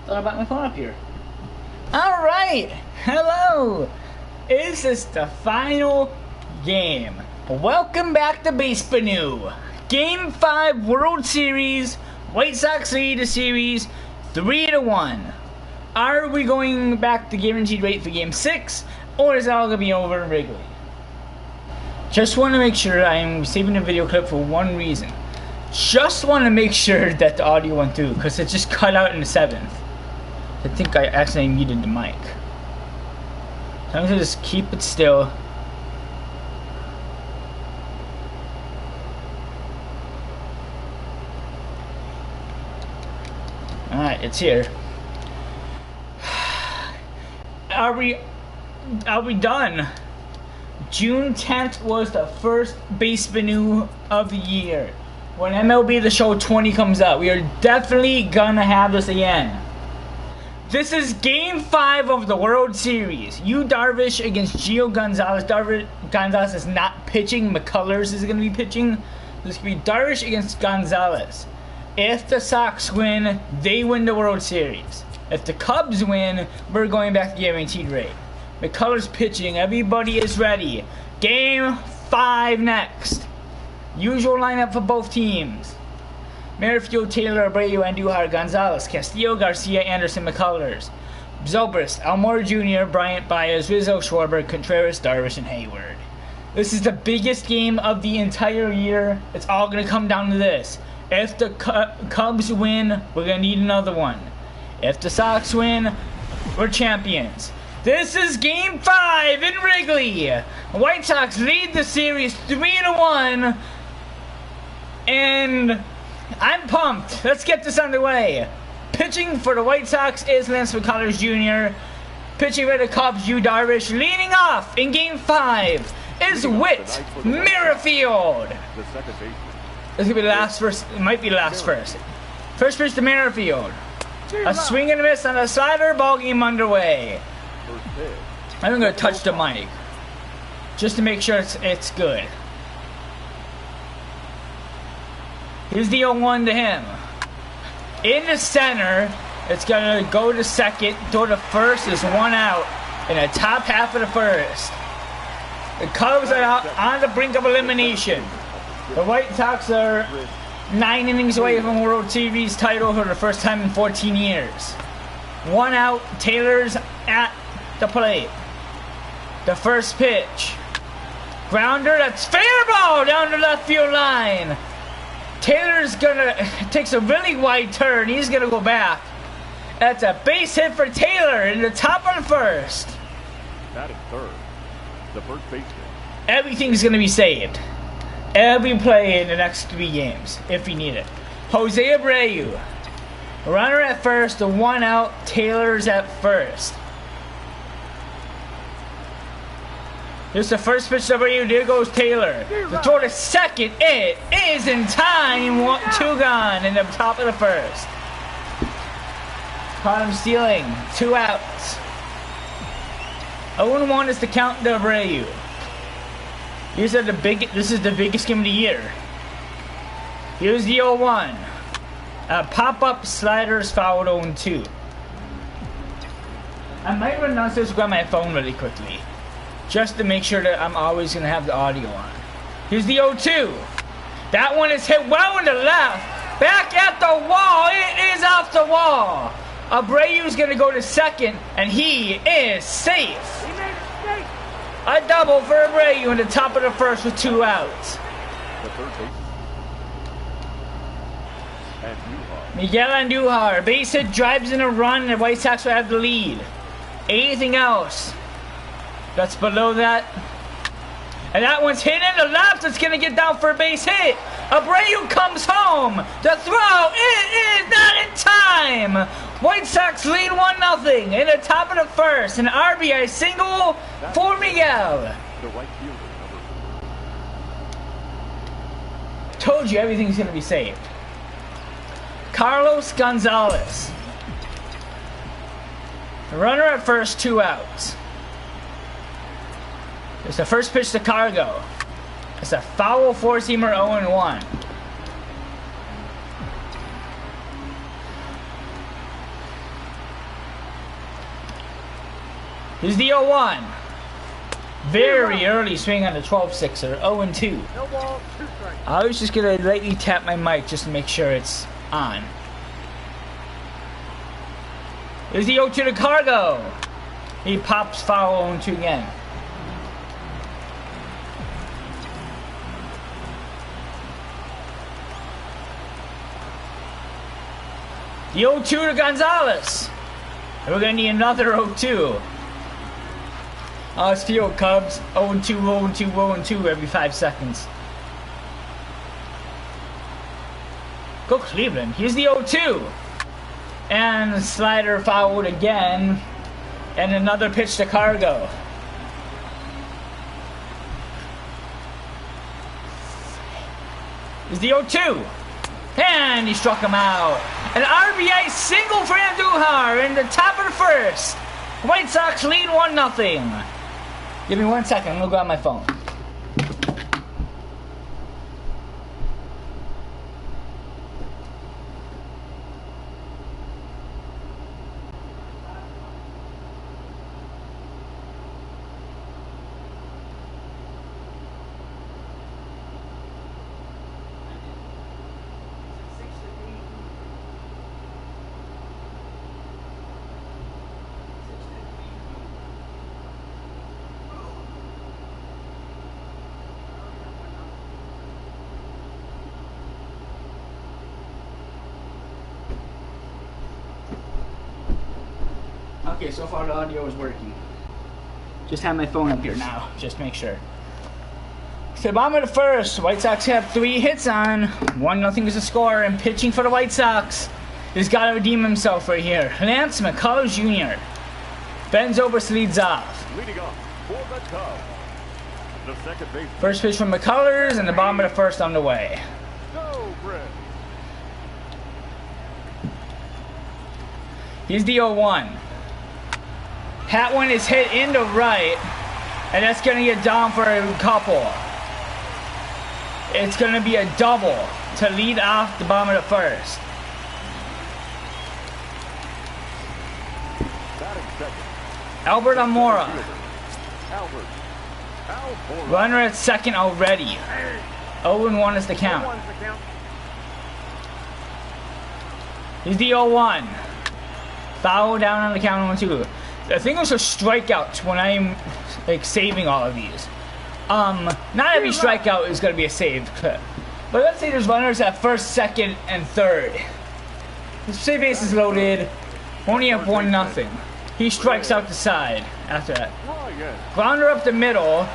Thought about my phone up here. Alright! Hello! Is this the final game? Welcome back to Basebnnou. Game 5 World Series. White Sox lead the series 3-1. Are we going back to guaranteed rate for Game 6? Or is it all going to be over in Wrigley? Just want to make sure I'm saving the video clip for one reason. Just want to make sure that the audio went through, because it just cut out in the 7th. I think I accidentally muted the mic. So I'm going to just keep it still. Alright, it's here. Are we done? June 10th was the first Basebnnou of the year. When MLB The Show 20 comes out, we are definitely gonna have this again. This is Game 5 of the World Series. Yu Darvish against Gio Gonzalez. Gonzalez is not pitching. McCullers is gonna be pitching. This could be Darvish against Gonzalez. If the Sox win, they win the World Series. If the Cubs win, we're going back to guaranteed rate. McCullers pitching. Everybody is ready. Game 5 next. Usual lineup for both teams. Merrifield, Taylor, Abreu, Andujar, Gonzalez, Castillo, Garcia, Anderson, McCullers, Zobrist, Almora Jr., Bryant, Baez, Rizzo, Schwarber, Contreras, Darvish, and Hayward. This is the biggest game of the entire year. It's all going to come down to this. If the Cubs win, we're going to need another one. If the Sox win, we're champions. This is Game 5 in Wrigley. White Sox lead the series 3-1. And I'm pumped. Let's get this underway. Pitching for the White Sox is Lance McCullers Jr. Pitching for the Cubs, Yu Darvish. Leading off in Game 5 is Whit Merrifield. This could be the last first. It might be the last first. First pitch to Merrifield. A swing and a miss on a slider. Ball game underway. I'm going to touch the mic just to make sure it's good. Here's the 0-1 to him. In the center, it's going to go to second. Throw to first is 1 out in the top half of the first. The Cubs are out on the brink of elimination. The White Sox are 9 innings away from World Series title for the first time in 14 years. 1 out. Taylor's at the plate. The first pitch. Grounder, that's fair ball down the left field line. Taylor's takes a really wide turn. He's gonna go back. That's a base hit for Taylor in the top of the first. Batting third, the first baseman. Everything's gonna be saved. Every play in the next 3 games, if we need it. Jose Abreu. Runner at first, the 1 out. Taylor's at first. Here's the first pitch to Abreu. There goes Taylor. The throw to second. It is in time. 2 gone in the top of the first. Caught him stealing. 2 outs. 0-1 is the count to Abreu. This is the biggest game of the year. Here's the 0-1. Pop-up sliders fouled 0-2. I might run downstairs to grab my phone really quickly, just to make sure that I'm always going to have the audio on. Here's the 0-2. That one is hit well in the left. Back at the wall. It is off the wall. Abreu's going to go to second, and he is safe. A double for Abreu in the top of the first with 2 outs. The third baseman. Miguel Andujar. Base hit, drives in a run, and the White Sox will have the lead. Anything else that's below that? And that one's hit in the left. It's going to get down for a base hit. Abreu comes home. The throw, it is not in time. White Sox lead 1-0 in the top of the first. An RBI single for Miguel. The right fielder. Told you everything's going to be saved. Carlos Gonzalez. Runner at first, 2 outs. It's the first pitch to Cargo. It's a foul four-seamer 0-1. Here's the 0-1. Very early swing on the 12-6er. 0-2. No ball, 2 strikes. I was just going to lightly tap my mic just to make sure it's on. Here's the 0-2 to Cargo. He pops foul 0-2 again. The 0-2 to Gonzalez. And we're going to need another 0-2. Let's field Cubs. 0-2, 0-2, 0-2 every 5 seconds. Go Cleveland. Here's the 0-2. And the slider fouled again. And another pitch to Cargo. Here's the 0-2. And he struck him out. An RBI single for Andujar in the top of the first. White Sox lead 1-0. Give me 1 second. I'm going to grab my phone. Okay, so far the audio is working. Just have my phone up here now, just to make sure. So bottom of the first, White Sox have 3 hits on. 1-0 is the score, and pitching for the White Sox has got to redeem himself right here. Lance McCullers Jr. bends over, leads off. Leading off for the Cubs. The second base. First pitch from McCullers, and the bottom of the first on the way. Go, Brett. Here's the 0-1. That one is hit into right, and that's going to get down for a couple. It's going to be a double to lead off the bottom of the first. Batting second. Albert Almora. Albert. Runner at second already. 0-1 is the count. Here's the 0-1. Foul down on the count 1-2. I think those are strikeouts when I'm like saving all of these. Not every strikeout is going to be a save. But let's say there's runners at first, second, and third. Say base is loaded. Only up 1-0. He strikes out the side after that. Grounder up the middle.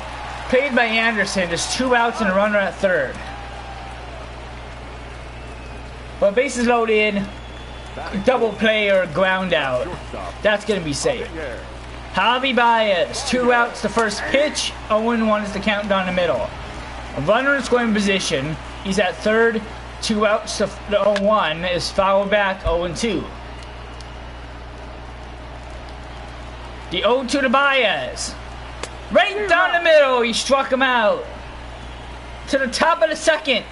Played by Anderson. There's 2 outs and a runner at third. But bases loaded. Double play or ground out. That's going to be safe. Javi Baez, 2 outs the first pitch. 0-1 is the count down the middle. A runner is going in position. He's at third. 2 outs to the 0-1 is fouled back 0-2. The 0-2 to Baez. Right down the middle. He struck him out. To the top of the second.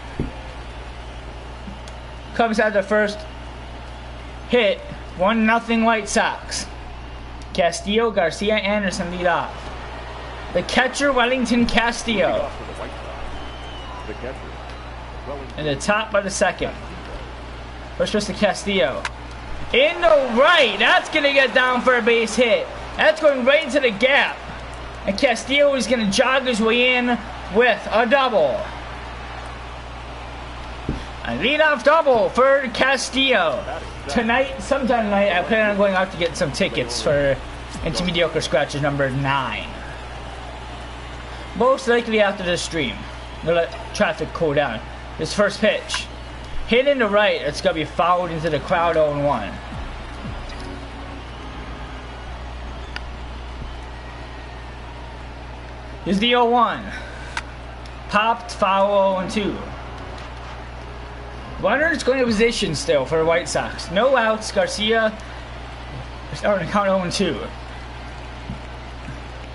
Cubs had their first hit. 1-0 White Sox. Castillo, Garcia, Anderson lead off. The catcher, Wellington Castillo. In the top of the second. First pitch to Castillo. In the right. That's going to get down for a base hit. That's going right into the gap. And Castillo is going to jog his way in with a double. A leadoff double for Castillo. Tonight, sometime tonight, I plan on going out to get some tickets for Into Mediocre Scratches number 9. Most likely after this stream. We'll let traffic cool down. This first pitch. Hit in the right. It's going to be fouled into the crowd 0-1. Here's the 0-1. Popped, foul 0-2. Runner's going to position still for the White Sox. No outs. Garcia starting to count 0-2.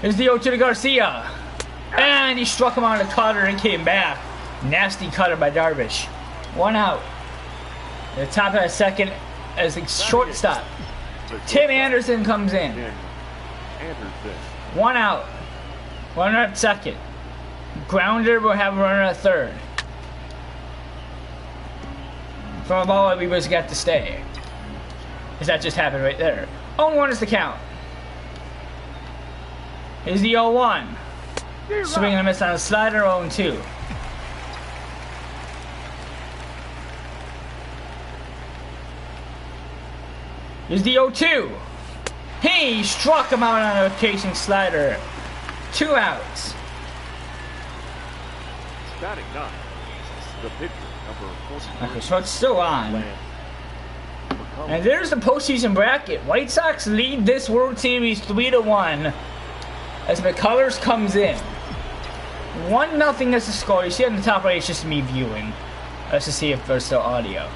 Here's the 0-2 to Garcia. And he struck him on the cutter and came back. Nasty cutter by Darvish. 1 out. At the top of the second as the shortstop. Tim Anderson comes in. Anderson. 1 out. Runner at second. Grounder will have a runner at third. From a ball we was got to stay. Because that just happened right there. 0-1 is the count. Here's the 0-1. Swing and a miss on a slider, 0-2. Here's the 0-2. He struck him out on a chasing slider. 2 outs. Batting ninth, the pitcher, number 43. Okay, so it's still on. And there's the postseason bracket. White Sox lead this World Series 3-1 as McCullers comes in. 1-0 is the score. You see on the top right, it's just me viewing. Let's just see if there's still audio.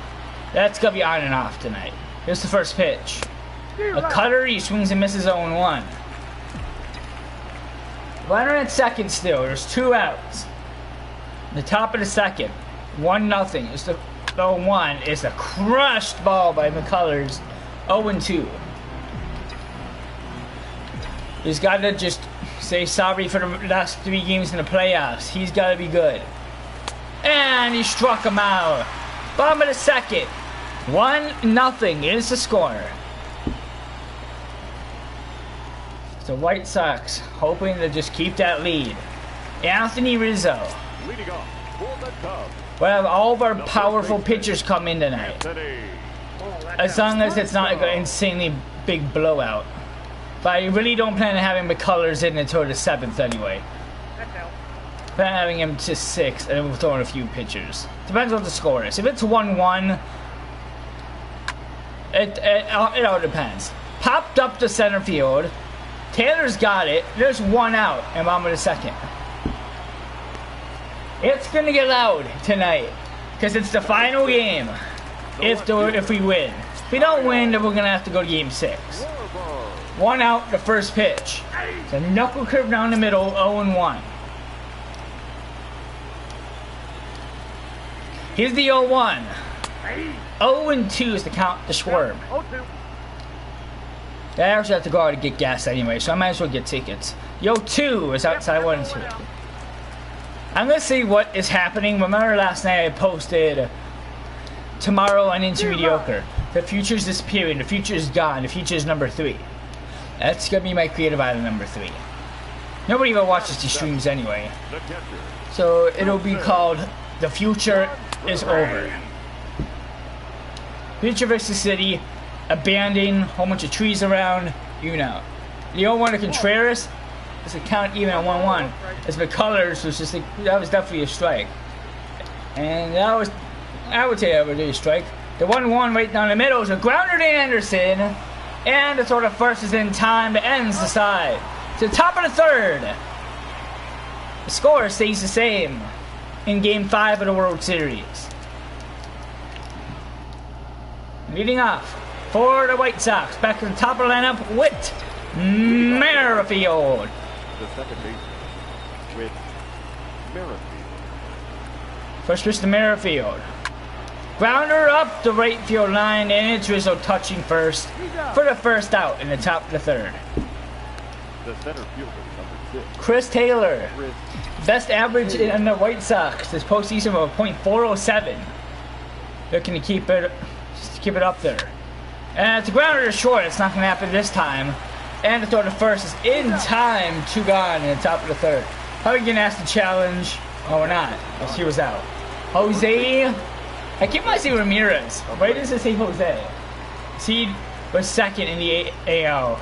That's going to be on and off tonight. Here's the first pitch. A cutter, he swings and misses 0-1. Runner at second still. There's 2 outs. The top of the second. 1-0. It's the 0-1 is a crushed ball by McCullers. 0-2. He's got to just say sorry for the last 3 games in the playoffs. He's got to be good. And he struck him out. Bottom of the second. 1-0 is the score. So White Sox hoping to just keep that lead. Anthony Rizzo. Leading off for the Cubs. We'll have all of our powerful pitchers come in tonight. As long as it's not like an insanely big blowout. But I really don't plan on having McCullers in until the 7th anyway. Plan on having him to 6th and then we'll throw in a few pitchers. Depends what the score is. If it's 1-1, it all depends. Popped up to center field. Taylor's got it. There's 1 out and bottom of the second. It's gonna get loud tonight because it's the final game. If we win, if we don't win, then we're gonna have to go to game 6. 1 out, the first pitch. It's a knuckle curve down the middle, 0-1. Here's the 0-1. 0-2 is the count to Schwarb. I actually have to go out to get gas anyway, so I might as well get tickets. 0-2 is outside 1-2. I'm going to see what is happening. Remember last night I posted tomorrow on Into Mediocre. The future's disappearing. The future is gone. The future is number 3. That's going to be my creative item number 3. Nobody even watches these streams anyway. So it'll be called The Future is Over. Future versus City. Abandoned. Whole bunch of trees around. Even out. The 0-1 to Contreras. It's a count even at 1-1. As McCullers was just like, that was definitely a strike. And that was, I would say that would be a strike. The 1-1 right down the middle is a grounder to Anderson. And the sort of first is in time that ends the side. To the top of the 3rd. The score stays the same in Game 5 of the World Series. Leading off for the White Sox. Back to the top of the lineup with Merrifield. The second baseman with Merrifield. First pitch to Merrifield. Grounder up the right field line, and it's Rizzo touching first for the first out in the top of the 3rd. The center fielder, number 6. Chris Taylor. Best average in the White Sox this postseason of a .407. Looking to keep it up there. And it's a grounder to short. It's not going to happen this time. And the throw to first is in time. 2 gone in the top of the 3rd. Probably going to ask the challenge. Oh, we're not. She was out. Jose. I keep on saying Ramirez. Why does it say Jose? He was 2nd in the AL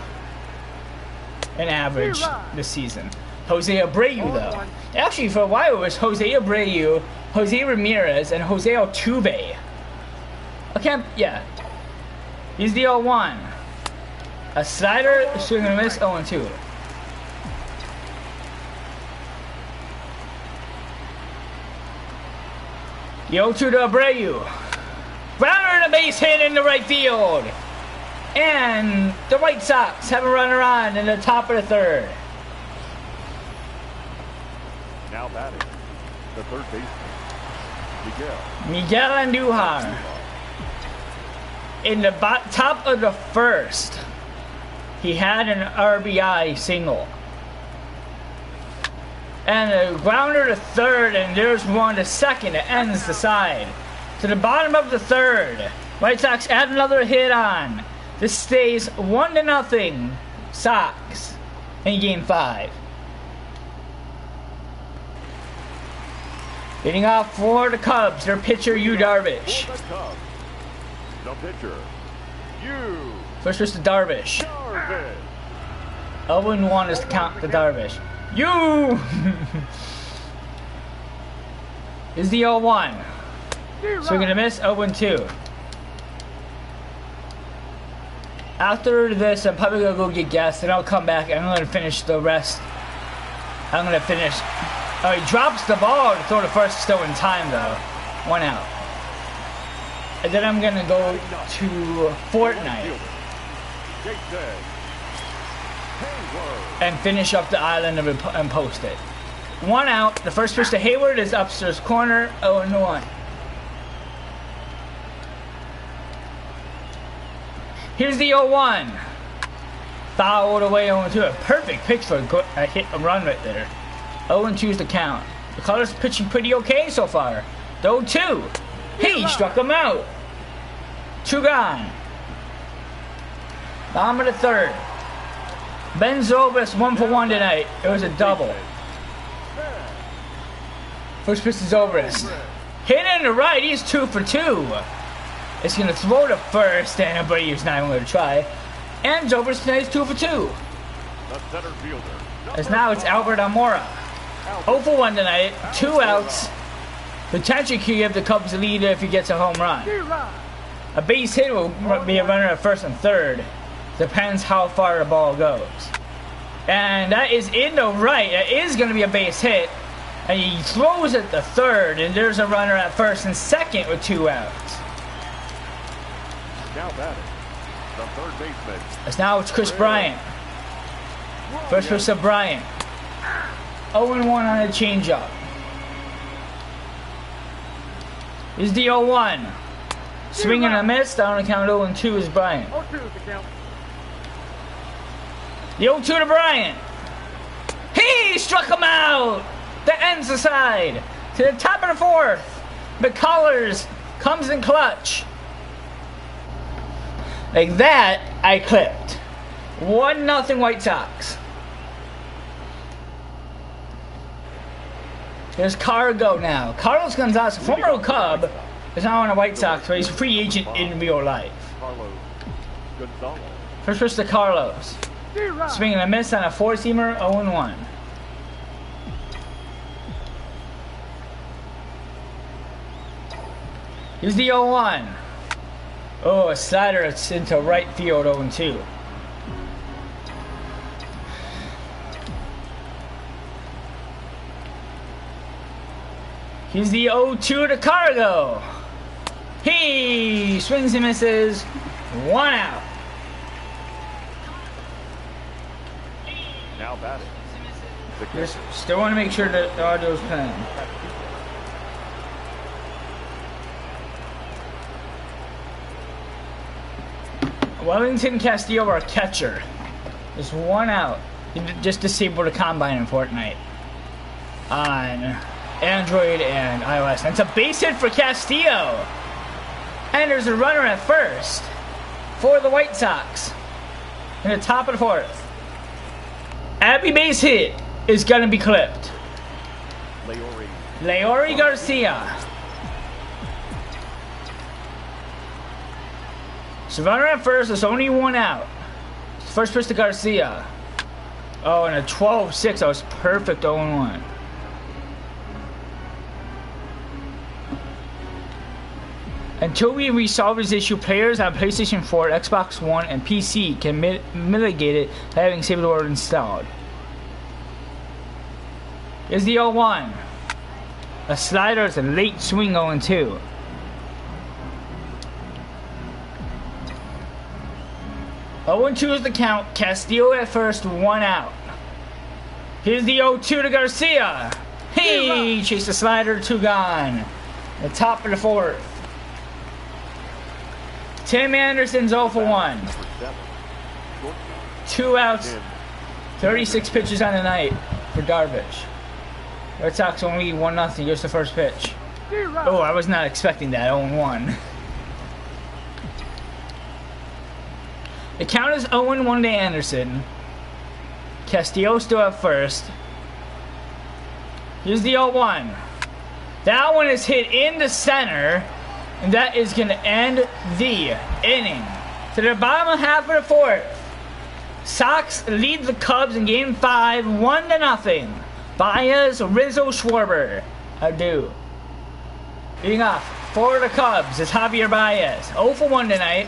in average this season. Jose Abreu, though. Actually, for a while, it was Jose Abreu, Jose Ramirez, and Jose Altuve. Okay, yeah. He's the 0-1. A slider, swing and a miss, 0-2. The 0-2 to Abreu. Grounder and a base hit in the right field. And the White Sox have a runner on in the top of the 3rd. Now batting, the third baseman, Miguel Andujar. In the top of the 1st. He had an RBI single. And a grounder to third, and there's one to second. It ends the side. To the bottom of the third. White Sox add another hit on. This stays 1-0 Sox in Game 5. Leading off for the Cubs, their pitcher, Yu Darvish. The pitcher, Yu. First pitch to Darvish. 0-1 is to count to Darvish. Yu! Is the 0-1. So we're gonna miss 0-2. After this, I'm probably gonna go get gas, and I'll come back and I'm gonna finish the rest. I'm gonna finish. Oh, he drops the ball to throw the first, still in time though. 1 out. And then I'm gonna go to Fortnite and finish up the island and post it. 1 out. The first pitch to Hayward is upstairs corner. 0-1. Here's the 0-1. Fouled away 0-2. A perfect pitch for a hit, a run right there. 0-2 is the count. The Colors pitching pretty okay so far. The 0-2. He struck him out. 2 gone. Bottom of the third. Ben Zobrist 1 for 1 tonight. It was a double. First pitch to Zobrist. Hit in the right. He's 2 for 2. It's going to throw to first, and Brady's not even going to try. And Zobrist tonight is 2 for 2. The center fielder. As now it's Albert Almora. 0 for 1 tonight. 2 outs. Potentially could give the Cubs the lead if he gets a home run. A base hit will be a runner at first and third. Depends how far the ball goes. And that is in the right. That is going to be a base hit. And he throws it to third, and there's a runner at first and second with 2 outs. Now batting, the third baseman. As now it's Chris Bryant. First pitch to Bryant. 0-1 on a changeup. Is the 0-1. Swing and a miss. Down on the count 0-2 is Bryant. 0-2 is the count. The 0-2 to Bryant. He struck him out. That ends the side. To the top of the fourth. McCullers comes in clutch. Like that, I clipped. 1-0 White Sox. There's Cargo now. Carlos Gonzalez, former Cub, is now on the White Sox, but he's a free agent in real life. Carlos Gonzalez. First pitch to Carlos. Swing and a miss on a 4-seamer, 0-1. Here's the 0-1. Oh, a slider. It's into right field, 0-2. Here's the 0-2 to Cargo. He swings and misses. 1 out. Now batting. Just still want to make sure that the audio's playing. Wellington Castillo, our catcher, is 1 out. He just disabled the combine in Fortnite on Android and iOS. And it's a base hit for Castillo. And there's a runner at first for the White Sox in the top of the fourth. Every base hit is going to be clipped. Leori Garcia. So runner at first, there's only 1 out. First pitch to Garcia. Oh, and a 12-6. That was perfect 0-1. Until we resolve this issue, players on PlayStation 4, Xbox One, and PC can mitigate it by having Save the World installed. Here's the 0-1. A slider is a late swing 0-2. Oh, 0-2 is the count. Castillo at first, 1 out. Here's the 0-2 to Garcia. He chased the slider, 2 gone. The top of the fourth. Tim Anderson's 0 for 1. 2 outs, 36 pitches on the night for Darvish. Red Sox only 1-0. Here's the first pitch. Oh, I was not expecting that. 0-1. The count is 0-1 to Anderson. Castillo still at first. Here's the 0-1. That one is hit in the center, and that is going to end the inning. To the bottom half of the fourth, Sox lead the Cubs in Game 5, 1-0. Baez, Rizzo, Schwarber. Adieu. Leading off for the Cubs is Javier Baez. 0 for 1 tonight.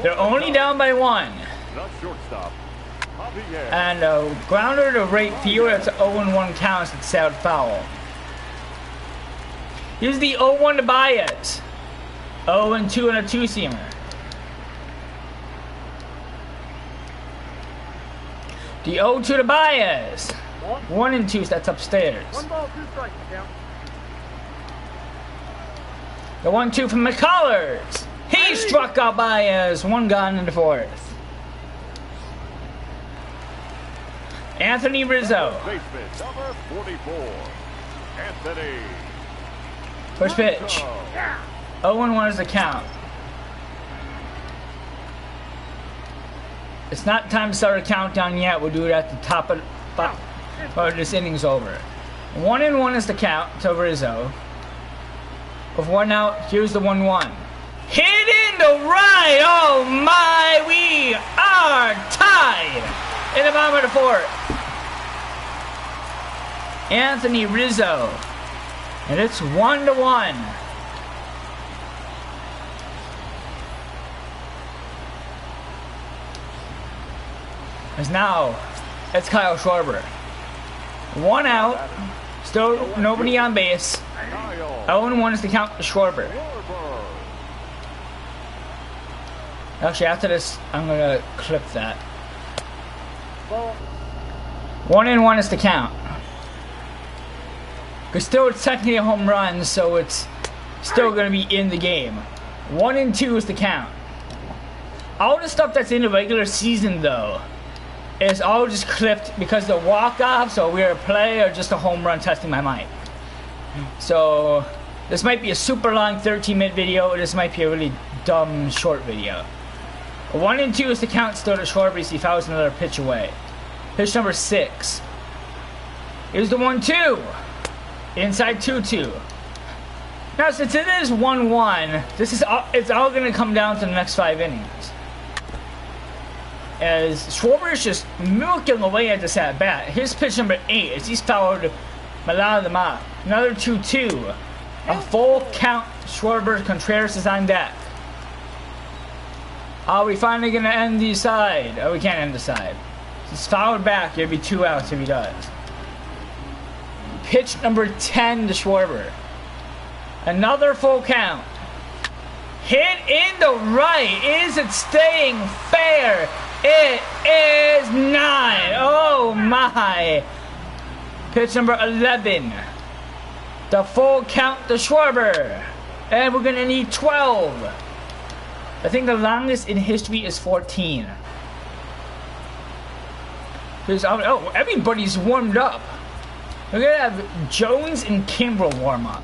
They're only down by 1. And a grounder to right field. That's 0-1 counts. It's out foul. Here's the 0-1 to Baez. 0-2 and a two-seamer. The 0-2 to Baez. 1-2, that's upstairs. 1 ball, 2 strikes, count. The 1-2 from McCullers. He struck out Baez. 1 gone in the fourth. Anthony Rizzo. Number 44. Anthony. First pitch. 0-1 is the count. It's not time to start a countdown yet. We'll do it at the top of this inning's over. 1-1 is the count to Rizzo. With 1 out, here's the 1-1. Hit in the right! Oh my! We are tied in the bottom of the fourth. Anthony Rizzo. And it's 1-1. As now, it's Kyle Schwarber. 1 out. Still nobody on base. 0-1 is the count to Schwarber. Actually, after this, I'm going to clip that. 1-1 is the count. Because still it's technically a home run, so it's still going to be in the game. 1-2 is the count. All the stuff that's in the regular season, though, is all just clipped because the walk-off, so we're a play or just a home run testing my mic. So this might be a super long 13-minute video, or this might be a really dumb short video. 1-2 is the count still to Schwarber as he fouls another pitch away. Pitch number 6. Here's the 1-2. Inside 2-2. Now since it is 1-1, it's all going to come down to the next 5 innings. As Schwarber is just milking away at this at bat. Here's pitch number 8 as he's fouled Malala the Mop. Another 2-2. A full count. Schwarber, Contreras is on deck. Are we finally going to end the side? Oh, we can't end the side. He's fouled back. It'll be 2 outs if he does. Pitch number 10 to Schwarber. Another full count. Hit in the right. Is it staying fair? It is not. Oh my. Pitch number 11. The full count to Schwarber. And we're going to need 12. I think the longest in history is 14. Oh, everybody's warmed up. We're going to have Jones and Kimbrel warm up.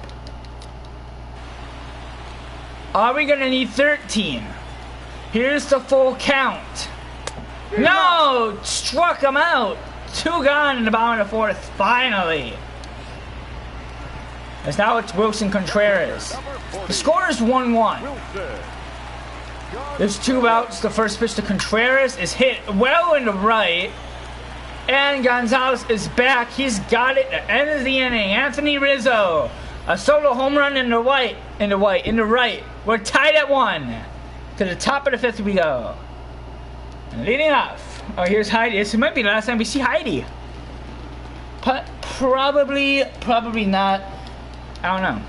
Are we going to need 13? Here's the full count. No! Struck him out. 2 gone in the bottom of the fourth. Finally. As now it's Wilson Contreras. The score is 1-1. There's 2 outs. The first pitch to Contreras is hit well in the right. And Gonzalez is back. He's got it at the end of the inning. Anthony Rizzo. A solo home run in the right. We're tied at 1. To the top of the 5th we go. And leading off. Oh, here's Heidi. This might be the last time we see Heidi. But probably not. I don't know.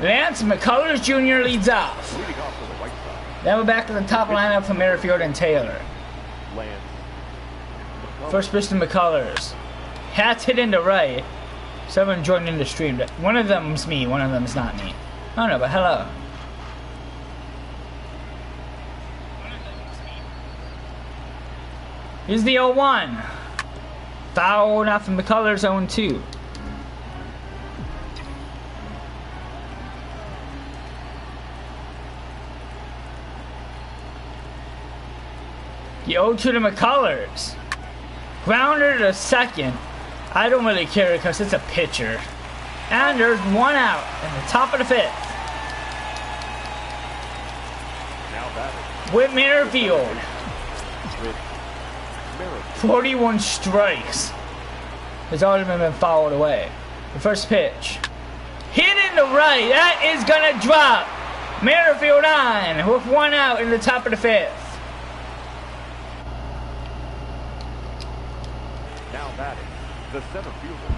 Lance McCullers Jr. leads off. Then we're back to the top lineup from Merrifield and Taylor. First pitch to McCullers. Hats hit into right. Someone joined in the stream. One of them's me, one of them's not me. I don't know, but hello. Here's the 0-1. Foul off from McCullers, 0-2. The 0-2 to McCullers. Grounder to second. I don't really care because it's a pitcher. And there's one out in the top of the fifth. With Merrifield. 41 strikes. Has already been fouled away. The first pitch. Hit in the right. That is going to drop. Merrifield on with one out in the top of the fifth. Now batting, the center fielder.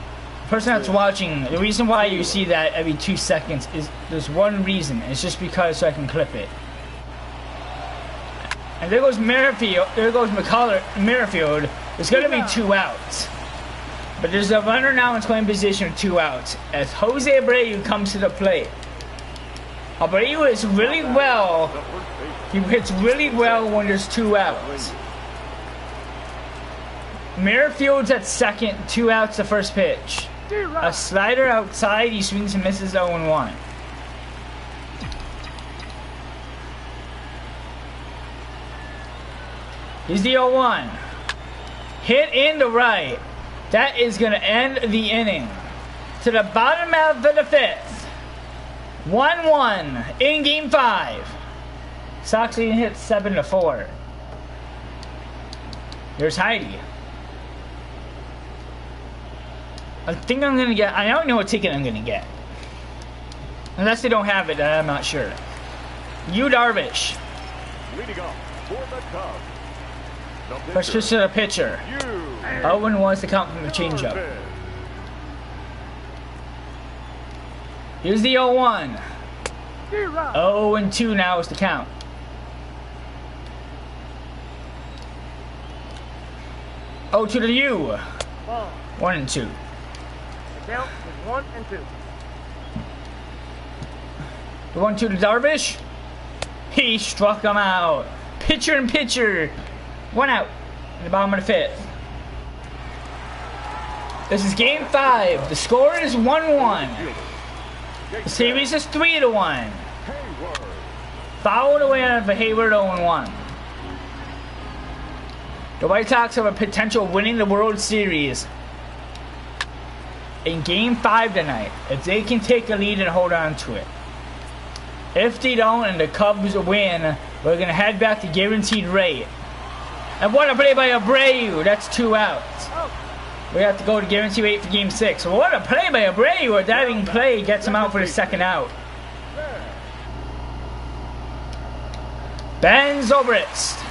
Person that's watching, the reason why you see that every 2 seconds is there's one reason. It's just because so I can clip it. And there goes Merrifield. There goes Merrifield. It's going to be 2 outs. But there's a runner now in scoring position with 2 outs. As Jose Abreu comes to the plate. Abreu is really well. He hits really well when there's 2 outs. Merrifield's at second. 2 outs the first pitch. A slider outside. He swings and misses 0-1. Here's the 0-1. Hit in the right. That is going to end the inning. To the bottom of the fifth. 1-1 in game 5. Sox even hit 7-4. There's Heidi. I think I'm going to get... I don't know what ticket I'm going to get. Unless they don't have it, I'm not sure. Yu Darvish. Leading off for the Cubs. First pitch to the pitcher. 0-1 is the count from the changeup. Here's the 0-1. 0-2 now is the count. Oh, to the U. 1-2. The count is 1-2. The 1-2 to Darvish. He struck him out. Pitcher and pitcher. 1 out in the bottom of the fifth. This is game 5. The score is 1-1. The series is 3-1. Fouled away out of a Hayward 0-1. The White Sox have a potential of winning the World Series in game 5 tonight. If they can take a lead and hold on to it. If they don't and the Cubs win, we're going to head back to guaranteed rate. And what a play by Abreu. That's 2 outs. We have to go to guarantee rate for game 6. What a play by Abreu. A diving play gets him out for the second out. Ben Zobrist.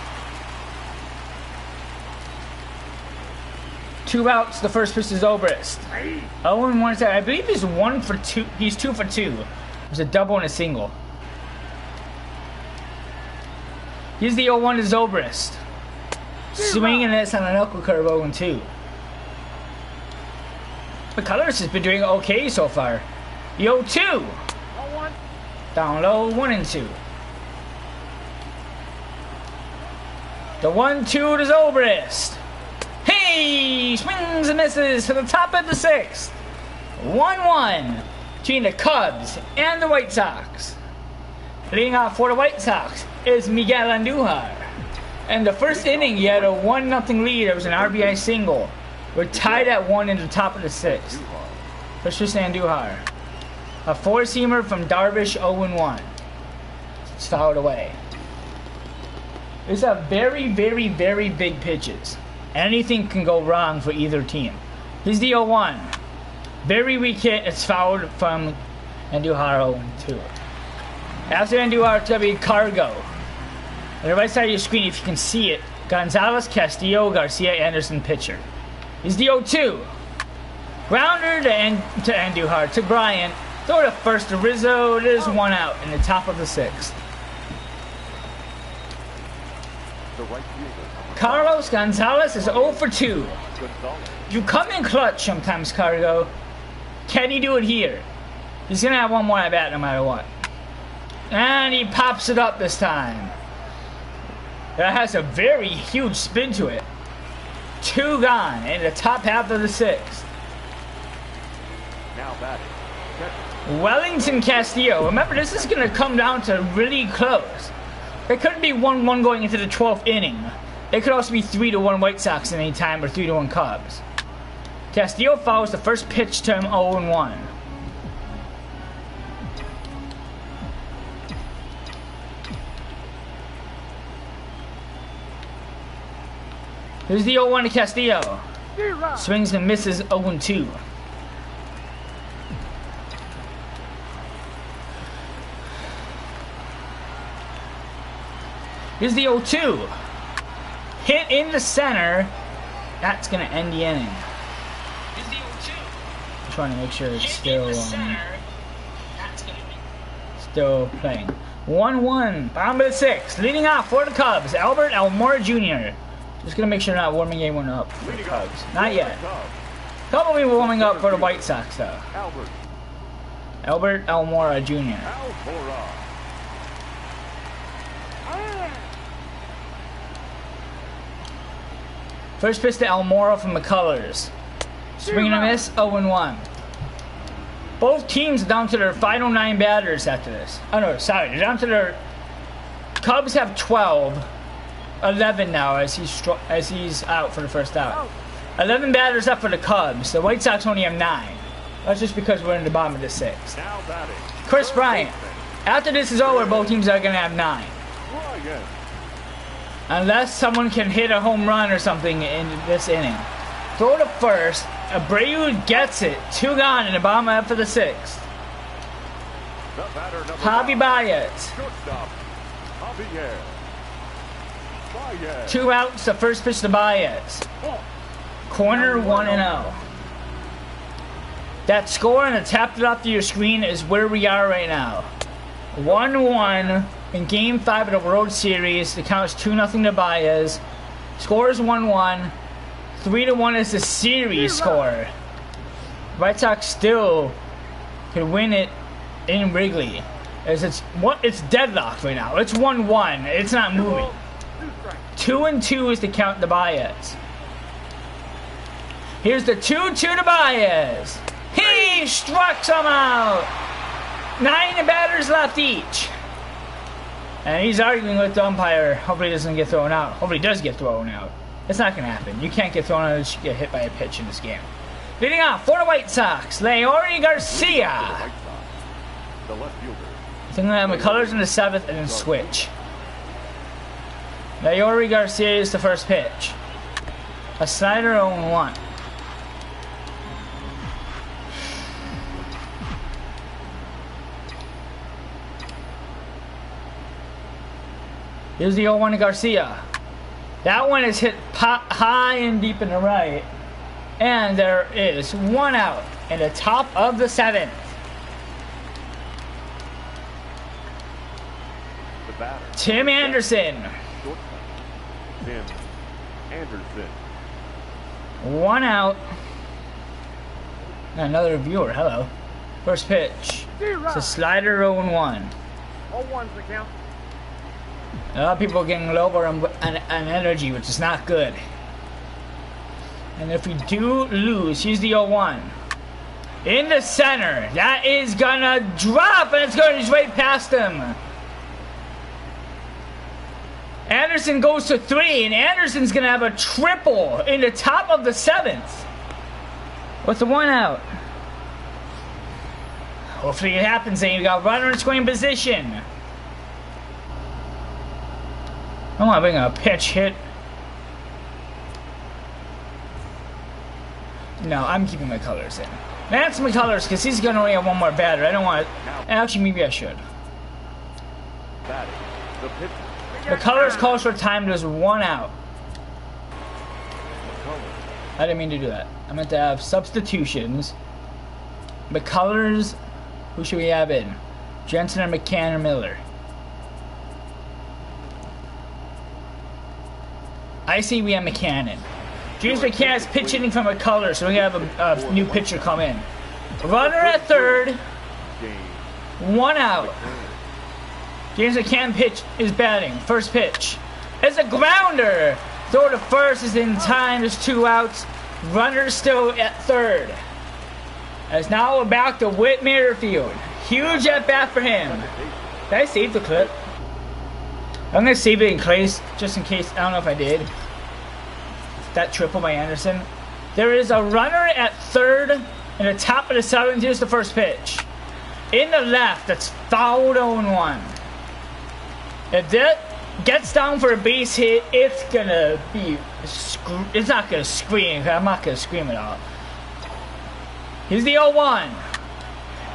2 outs. The first pitch is Zobrist. 0-1. I believe he's 1 for 2. He's 2 for 2. There's a double and a single. Here's the 0-1 to Zobrist. Swinging this on an knuckle curve 0-2. McCullers has been doing okay so far. The 0-2. Down low, 1-2. The 1-2 to Zobrist. Hey! Swings and misses to the top of the 6th. 1-1 between the Cubs and the White Sox. Leading off for the White Sox is Miguel Andujar. In the first inning, he had a 1-0 lead. It was an RBI single. We're tied at 1 in the top of the 6th. Let's just Andujar. A 4-seamer from Darvish, 0-1. It's fouled away. It's a very, very, very big pitches. Anything can go wrong for either team. Here's the 0-1. Very weak hit. It's fouled from Andujar, 0-2. After Andujar, it's going to be Cargo. On the right side of your screen, if you can see it, Gonzalez, Castillo, Garcia, Anderson, pitcher. He's the 0-2. Grounder to Andujar, to Bryant. Throw to first to Rizzo. There's 1 out in the top of the 6th. Carlos Gonzalez is 0 for 2. You come in clutch sometimes, Cargo. Can he do it here? He's gonna have one more at bat no matter what. And he pops it up this time. That has a very huge spin to it. 2 gone in the top half of the 6th. Now batting. Wellington Castillo. Remember, this is going to come down to really close. It could be 1-1 going into the 12th inning. It could also be 3-1 White Sox at any time or 3-1 Cubs. Castillo follows the first pitch to him 0-1. Here's the 0-1 to Castillo. Swings and misses 0-2. Here's the 0-2. Hit in the center. That's going to end the inning. Here's the 0-2. I'm trying to make sure it's still still playing. 1-1. Bottom of the 6th. Leading off for the Cubs, Albert Almora Jr. Just going to make sure not warming anyone up for the Cubs. Not yet. Couple people warming up for the White Sox, though. Albert Almora Jr. First pitch to Almora from McCullers. Swing and a miss, 0-1. Both teams are down to their final 9 batters after this. Oh no, sorry, they're down to their... Cubs have 12. 11 now as he's out for the first out. 11 batters up for the Cubs. The White Sox only have 9. That's just because we're in the bottom of the 6th. Chris Bryant. After this is over, both teams are going to have 9. Unless someone can hit a home run or something in this inning. Throw to first. Abreu gets it. 2 gone in the bottom half of the 6th. Javi Baez. 2 outs. The first pitch to Baez. Corner 1-0. That score and the tapped it off to your screen is where we are right now. 1-1 in Game 5 of the World Series. The count is 2-0 to Baez. Score is 1-1. 3-1 is the series score. White Sox still can win it in Wrigley. As it's deadlocked right now. It's 1-1. It's not moving. 2-2 is the count to Baez. Here's the 2-2 to Baez. He struck some out. 9 batters left each. And he's arguing with the umpire. Hopefully he doesn't get thrown out. Hopefully he does get thrown out. It's not going to happen. You can't get thrown out unless you get hit by a pitch in this game. Leading off for the White Sox, Leori Garcia. I think I'm going to have McCullers in the 7th and then switch. Leori Garcia is the first pitch. A slider 0-1. Here's the 0-1 to Garcia. That one is hit high and deep in the right. And there is 1 out in the top of the 7th. Tim Anderson. Tim Anderson. 1 out. Another viewer, hello. First pitch. It's a slider 0-1. 0-1's the count. A lot of people are getting lower on energy, which is not good. And if we do lose, here's the 0-1. In the center. That is gonna drop, and it's going just right past him. Anderson goes to 3, and Anderson's gonna have a triple in the top of the 7th. With the 1 out. Hopefully it happens, and you got runner in scoring position. I want to bring a pitch hit. No, I'm keeping McCullers in. That's McCullers because he's going to only have 1 more batter. I don't want it. Actually, maybe I should. McCullers calls for time. There's 1 out. I didn't mean to do that. I meant to have substitutions. McCullers. Who should we have in? Jensen or McCann or Miller? I see we have McCann. James McCann is pitch hitting from McCullers, so we're going to have a new pitcher come in. Runner at 3rd. 1 out. James McCann pitch is batting. First pitch. It's a grounder. Throw to first is in time. There's 2 outs. Runner still at third. As now we're back to Whit Merrifield. Huge at bat for him. Did I save the clip? I'm gonna save it in case, just in case. I don't know if I did. That triple by Anderson. There is a runner at third in the top of the 7th. Here's the first pitch. In the left, that's fouled 0-1. If that gets down for a base hit, it's gonna be. It's not gonna scream. I'm not gonna scream it out. Here's the 0-1.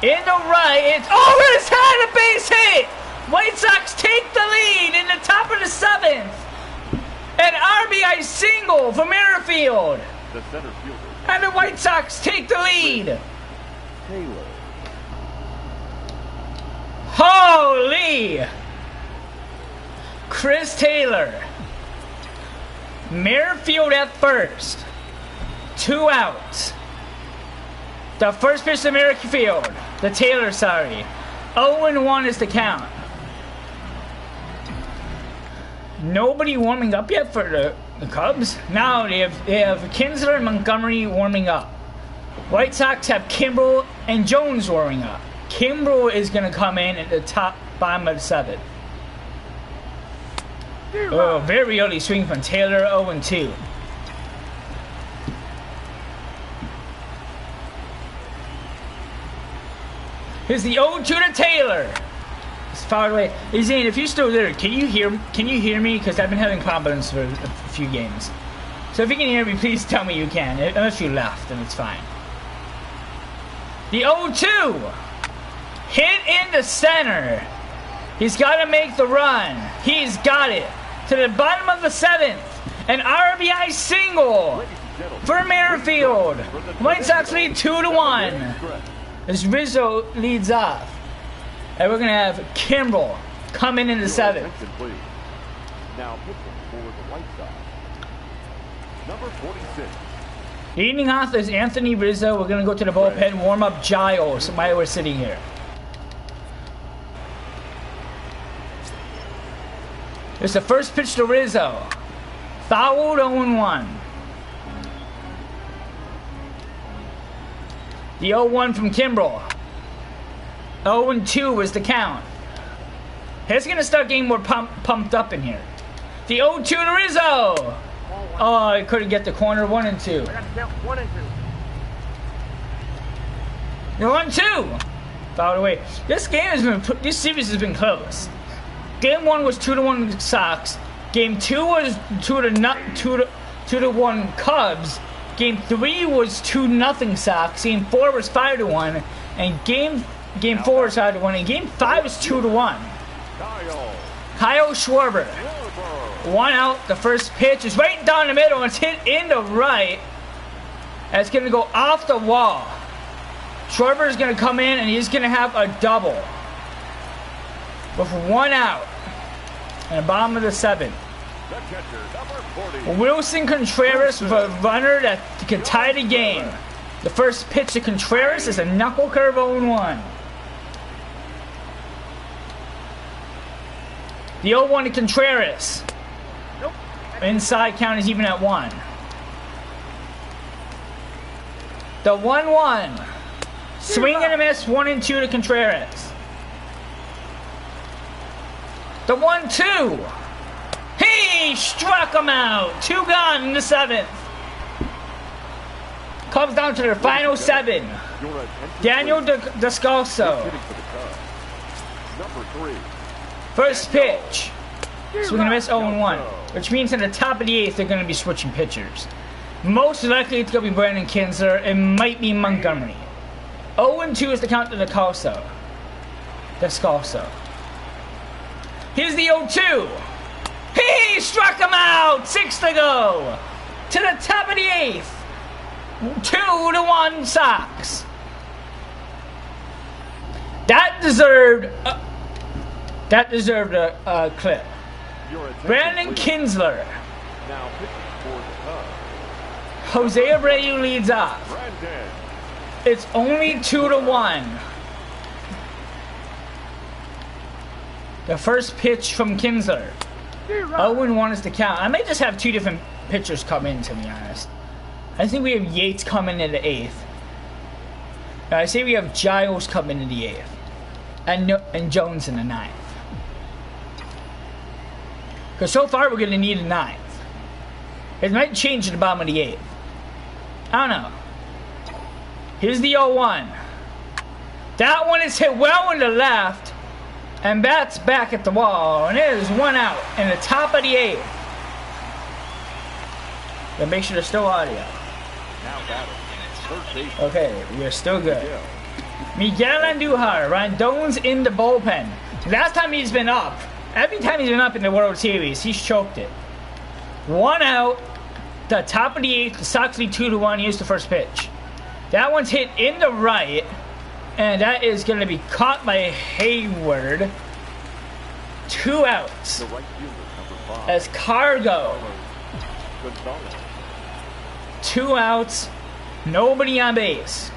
In the right, it's over his head, a base hit! White Sox take the lead in the top of the 7th. An RBI single for Merrifield. The center fielder. And the White Sox take the lead. Taylor. Holy! Chris Taylor. Merrifield at first. 2 outs. The first pitch to Merrifield. The Taylor, sorry. 0-1 is the count. Nobody warming up yet for the Cubs. Now they have Kinsler and Montgomery warming up. White Sox have Kimbrel and Jones warming up. Kimbrel is going to come in at the bottom of the 7th. Oh, very early swing from Taylor, 0-2. Here's the 0-2 to Taylor. It's far away. Hey Zane, if you're still there, can you hear me? Because I've been having problems for a few games. So if you can hear me, please tell me you can. Unless you left, then it's fine. The 0-2. Hit in the center. He's got to make the run. He's got it. To the bottom of the 7th. An RBI single for Merrifield. White Sox lead 2-1. As Rizzo leads off. And we're going to have Kimbrel coming in the 7th. Now pitching for the White Sox. Number 46. Leading off is Anthony Rizzo. We're going to go to the bullpen, warm up Giles while we're sitting here. It's the first pitch to Rizzo. Fouled 0-1. The 0-1 from Kimbrel. 0-2 is the count. It's going to start getting more pumped up in here. The 0-2 to Rizzo. Oh, he couldn't get the corner. 1-2. I got to count 1 and 2. The 1-2. Fouled away. This series has been close. Game 1 was 2-1 Sox. Game 2 was 2-1 Cubs. Game 3 was 2-0 Sox. Game 4 was 5-1. And Game 4 was 5-1. And Game 5 was 2-1. Kyle Schwarber. 1 out. The first pitch is right down the middle. It's hit in the right. And it's going to go off the wall. Schwarber is going to come in and he's going to have a double. With 1 out. And the bottom of the 7th. Wilson Contreras with a runner that could tie the game. The first pitch to Contreras is a knuckle curve 0-1. The 0-1 to Contreras. Nope. Inside count is even at 1. The 1-1. Swing and a miss, 1-2 to Contreras. The 1-2. He struck him out. 2 gone in the 7th. Comes down to their final 7. Daniel Descalso. Number 3. First pitch. Swing and a miss, 0-1. Which means in the top of the 8th, they're going to be switching pitchers. Most likely it's going to be Brandon Kinsler. It might be Montgomery. 0-2 is the count to Descalso. Here's the 0-2. He struck him out. 6 to go. To the top of the 8th. 2-1 Sox. That deserved a clip. Brandon Kinsler. Now pitching for the Cubs. Jose Abreu leads off. Brandon. It's only 2-1. The first pitch from Kinsler. 0-1 is the count. I might just have two different pitchers come in, to be honest. I think we have Yates coming in the 8th. I say we have Giles coming in the 8th. And Jones in the 9th. Because so far we're going to need a 9th. It might change at the bottom of the 8th. I don't know. Here's the 0-1. That one is hit well in the left. And bats back at the wall. And there's one out in the top of the 8th. Gotta make sure there's still audio. Now batting. Third base. Okay, we are still good. Miguel Andujar, Rondon's in the bullpen. Last time he's been up, every time he's been up in the World Series, he's choked it. One out, the top of the 8th, the Sox lead 2-1. Here's the first pitch. That one's hit in the right, and that is going to be caught by Hayward. 2 outs. The right fielder, number 5. As Cargo. Gonzalez. 2 outs, nobody on base.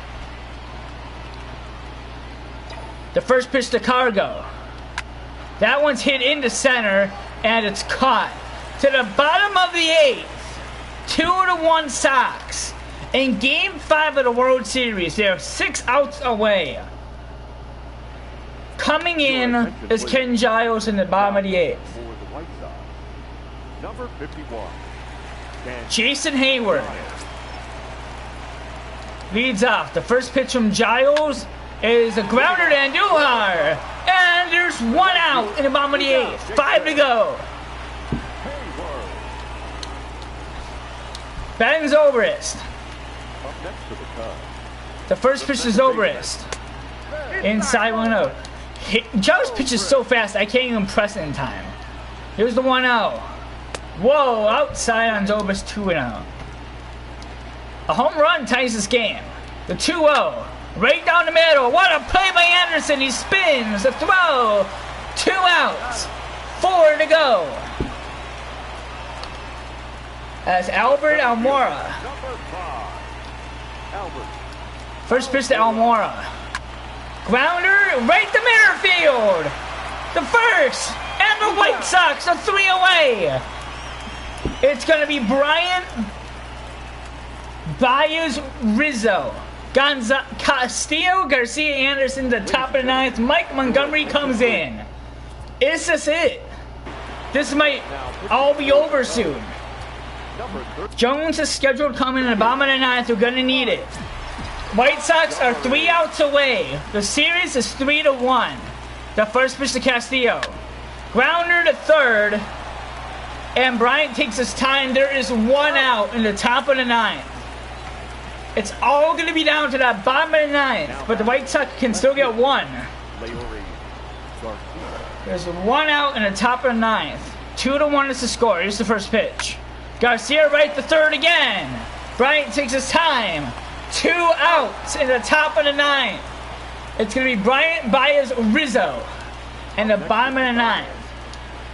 The first pitch to Cargo. That one's hit into center, and it's caught. To the bottom of the 8th. 2-1 Sox. In Game 5 of the World Series, they're 6 outs away. Coming in is Ken Giles in the bottom of the 8th. For the White Sox. Number 51. Jason Hayward leads off. The first pitch from Giles is a grounder to Andujar. And there's 1 out in the bottom of the 8th. 5 to go. Batting's Zobrist. Up next to the Cubs. The first pitch is Zobrist. Inside 1-0. Giles pitches so fast I can't even press it in time. Here's the 1-0. Whoa, outside on Zobrist, 2-0. A home run ties this game. The 2-0. Right down the middle. What a play by Anderson. He spins. The throw. 2 outs. 4 to go. As Albert Almora. Number 5. Albert. First pitch to Almora. Grounder right to center field. The first. And the White Sox are 3 away. It's going to be Brian Baez Rizzo. Castillo, Garcia, Anderson, the top of the 9th. Mike Montgomery comes in. Is this it? This might all be over soon. Jones is scheduled coming in the bottom of the 9th. We're going to need it. White Sox are 3 outs away. The series is 3-1. The first pitch to Castillo. Grounder to third. And Bryant takes his time. There is 1 out in the top of the 9th. It's all going to be down to that bottom of the 9th. But the White Sox can still get 1. There's 1 out in the top of the 9th. 2-1 is the score. Here's the first pitch. Garcia right to third again. Bryant takes his time. 2 outs in the top of the 9th. It's going to be Bryant Baez Rizzo. And the bottom of the 9th.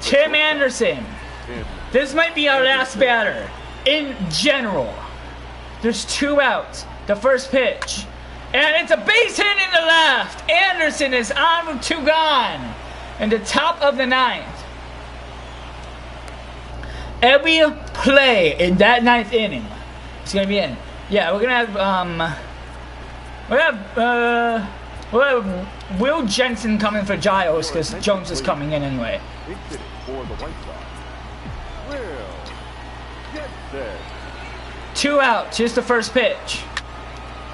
Tim Anderson. This might be our last batter. In general. There's 2 outs. The first pitch. And it's a base hit in the left. Anderson is on with 2 gone. In the top of the 9th. Every play in that 9th inning is going to be in. Yeah, we're going to have, Will Jensen coming for Giles because Jones is coming in anyway. For the White Sox. Will Jensen. 2 outs. Here's the first pitch.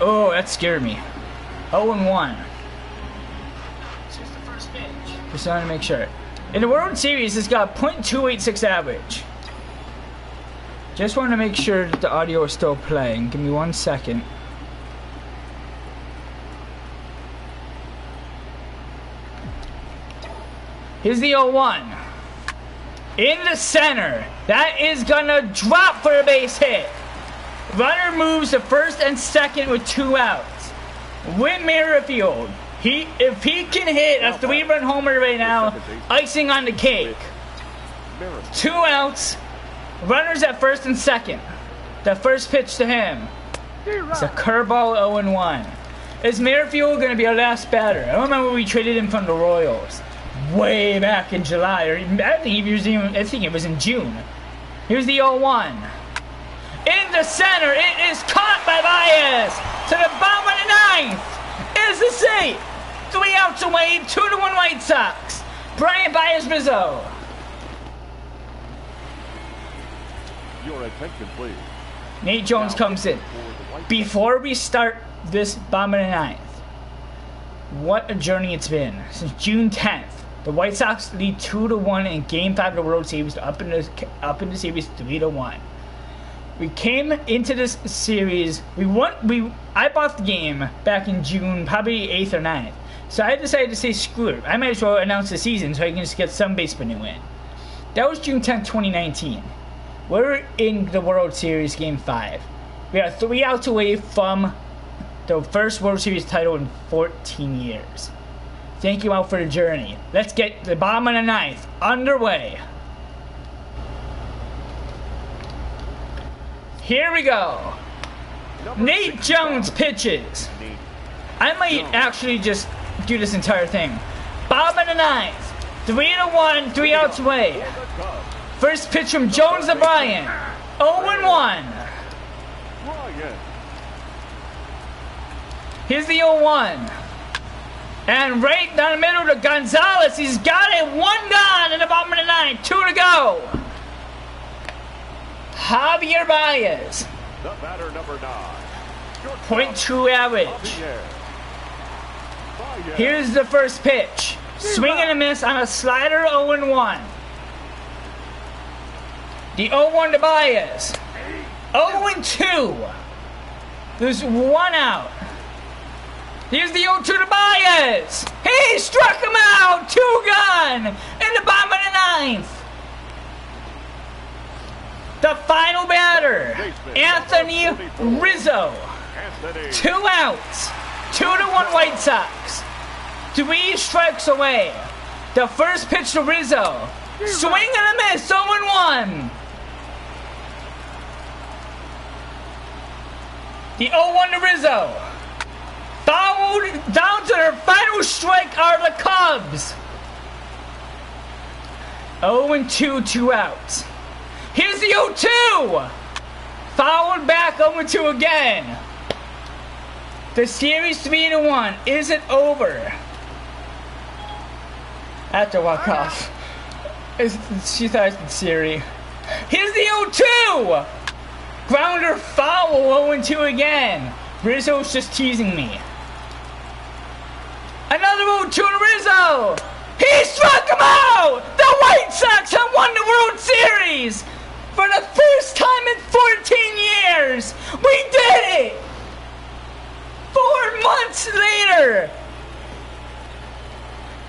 Oh, that scared me. 0-1. Here's the first pitch. Just wanted to make sure. In the World Series, it's got .286 average. Just want to make sure that the audio is still playing. Give me 1 second. Here's the 0-1. In the center. That is going to drop for a base hit. Runner moves to first and second with 2 outs. Whit Merrifield. If he can hit a 3-run homer right now, icing on the cake. 2 outs. Runners at first and second. The first pitch to him. It's a curveball 0-1. Is Merrifield going to be our last batter? I don't remember we traded him from the Royals. way back in July, or I think it was in June. Here's the 0-1. In the center, it is caught by Baez. To the bottom of the ninth is the save. 3 outs away, 2-1 White Sox. Brian Baez Rizzo. Your attention, please. Nate Jones comes in. Before we start this bottom of the ninth, what a journey it's been. Since June 10th, the White Sox lead 2-1 in Game 5 of the World Series, up in the series 3-1. We came into this series, I bought the game back in June, probably 8th or 9th. So I decided to say, screw it. I might as well announce the season so I can just get some Basebnnou in. That was June 10th, 2019. We're in the World Series Game 5. We are 3 outs away from the first World Series title in 14 years. Thank you all for the journey. Let's get the bottom of the ninth underway. Here we go. Nate Jones pitches. I might actually just do this entire thing. Bottom of the ninth. 3-1, 3 outs away. First pitch from Jones to Bryan. 0-1. Here's the 0-1. And right down the middle to Gonzalez. He's got it. 1 gone in the bottom of the ninth. 2 to go. Javier Baez. The batter, number 9. .2 average. Here's the first pitch. Swing and a miss on a slider, 0-1. The 0-1 to Baez. 0-2. There's 1 out. Here's the 0-2 to Baez. He struck him out. 2 gone in the bottom of the ninth. The final batter, Anthony Rizzo. 2 outs. 2-1 White Sox. 3 strikes away. The first pitch to Rizzo. Swing and a miss. 0-1. The 0-1 to Rizzo. Fouled down to their final strike are the Cubs. 0-2, 2 outs. Here's the 0-2. Fouled back 0-2 again. The series 3-1 isn't over. After walk-off. She thought it was Siri. Here's the 0-2. Grounder foul 0-2 again. Rizzo's just teasing me. Another 0-2 to Rizzo. He struck him out. The White Sox have won the World Series. For the first time in 14 years. We did it. 4 months later.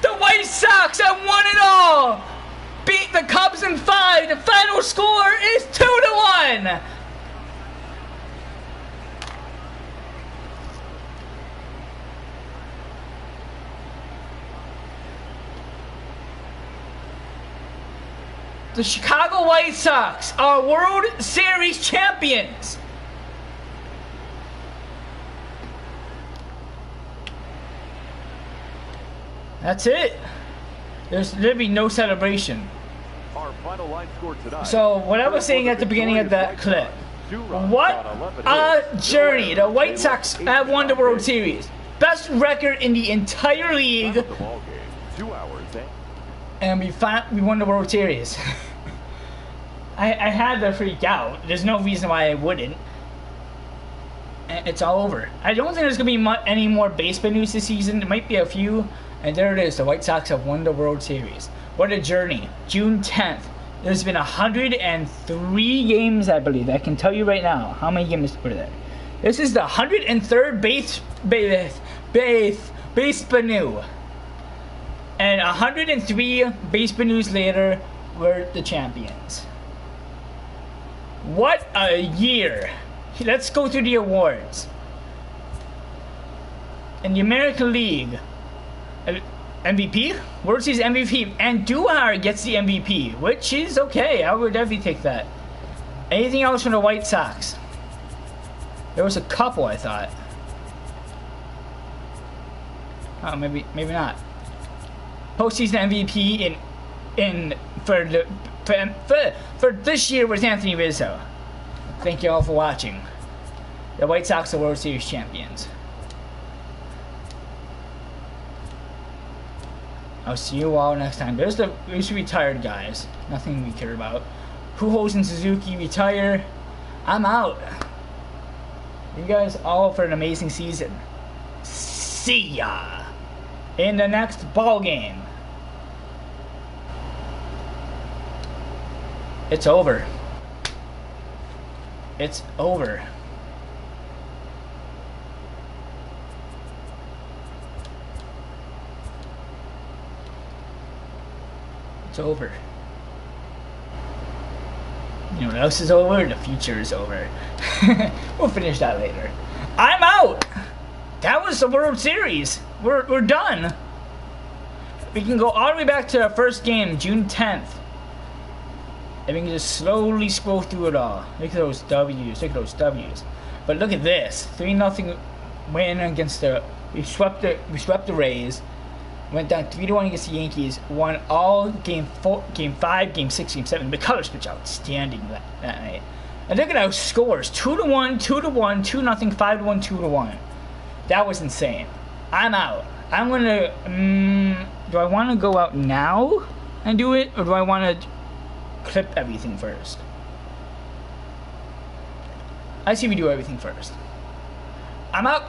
The White Sox have won it all. Beat the Cubs in 5. The final score is 2-1. The Chicago White Sox are World Series champions. That's it. There'll be no celebration. Our final line score tonight. So what I was saying at the beginning of that clip, what a journey. The White Sox have won the World Series. Best record in the entire league. 2 hours. And we won the World Series. I had to freak out. There's no reason why I wouldn't. And it's all over. I don't think there's going to be any more baseball news this season. There might be a few. And there it is. The White Sox have won the World Series. What a journey. June 10th. There's been 103 games, I believe. I can tell you right now how many games were there. This is the 103rd Basebnnou. And 103 Basebnnows later, we're the champions. What a year. Let's go through the awards. In the American League, MVP? World Series MVP. And Duhar gets the MVP, which is okay. I would definitely take that. Anything else from the White Sox? There was a couple, I thought. Oh, maybe not. postseason MVP for this year was Anthony Rizzo. Thank you all for watching. The White Sox are World Series champions. I'll see you all next time. There's retired guys. Nothing we care about. Pujols and Suzuki retire. I'm out. You guys all for an amazing season. See ya in the next ball game. It's over. It's over. It's over. You know what else is over? The future is over. We'll finish that later. I'm out! That was the World Series. We're done. We can go all the way back to our first game, June 10th. And we can just slowly scroll through it all. Look at those W's. Look at those W's. But look at this. 3-0 win against the... We swept the Rays. Went down 3-1 against the Yankees. Won all game 4, game 5, game 6, game 7. The colors pitch outstanding that night. And look at those scores: 2-1, 2-1, 2-0, 5-1, 2-1. That was insane. I'm out. I'm gonna. Do I want to go out now and do it, or do I want to clip everything first? I see we do everything first. I'm out.